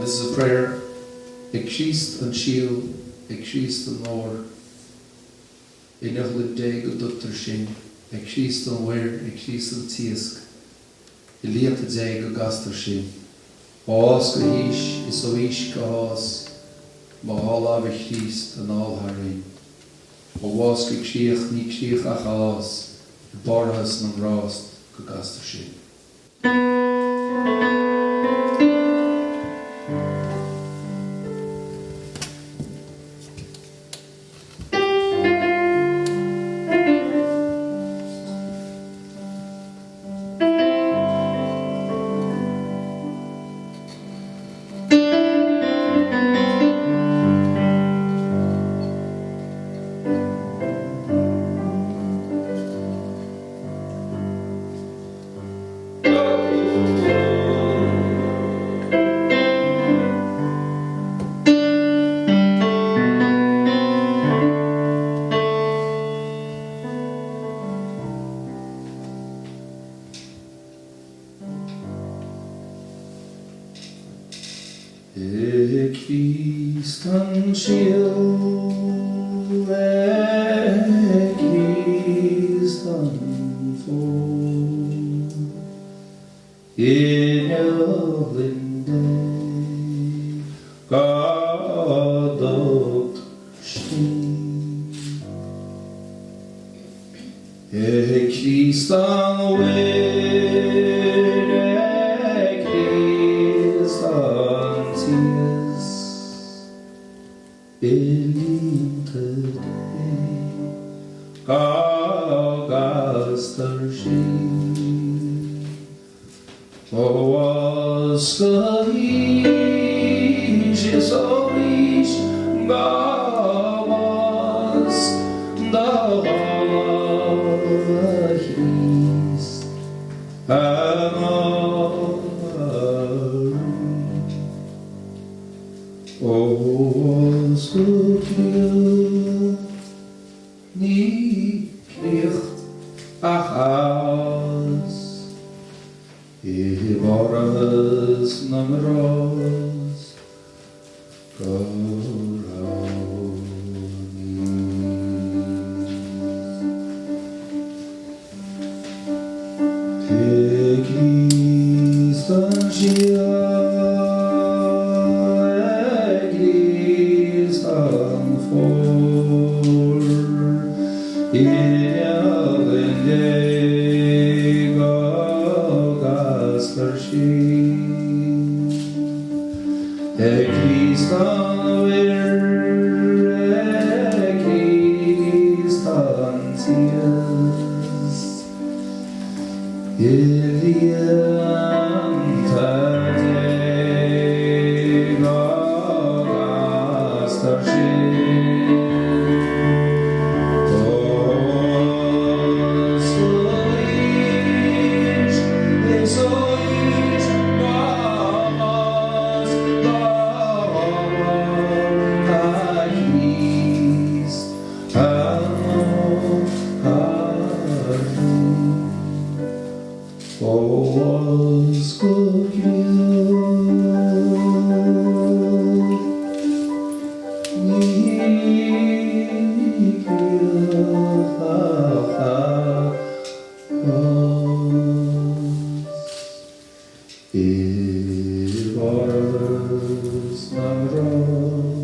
this is a prayer. Ag Criost an síl, ag Criost an Lord. Inach le dé go duttar sin, ag Criost an Weir, ag Criost an Tiasc. I liat a dé go gastar sin. Ás go hís, is ó ís go hás, má hálaf ag Criost an áltharín. Ó bhás go críoch ní críoch ach ás, I barthas na bhrást go gastar sin. Criost an síl, Criost an fór, Inach linde gadot stín. Criost an Weir, Criost an Seies, Ilínta dé gastar sin. Ás go hís, is ó ís go hás, dá Criost an áltharín. Ás go críoch ní críoch ach ás, I barthas na bhrást go raibh. Criost an síl, Criost an fór, Inach linde go gastar sin. Criost an Weir, Criost an Seies, Ilínta dé go gastar sin. Ás go hís, is ó ís go hás, dá Criost an áltharín. Ás go críoch ní críoch ach ás, I barthas na bhrást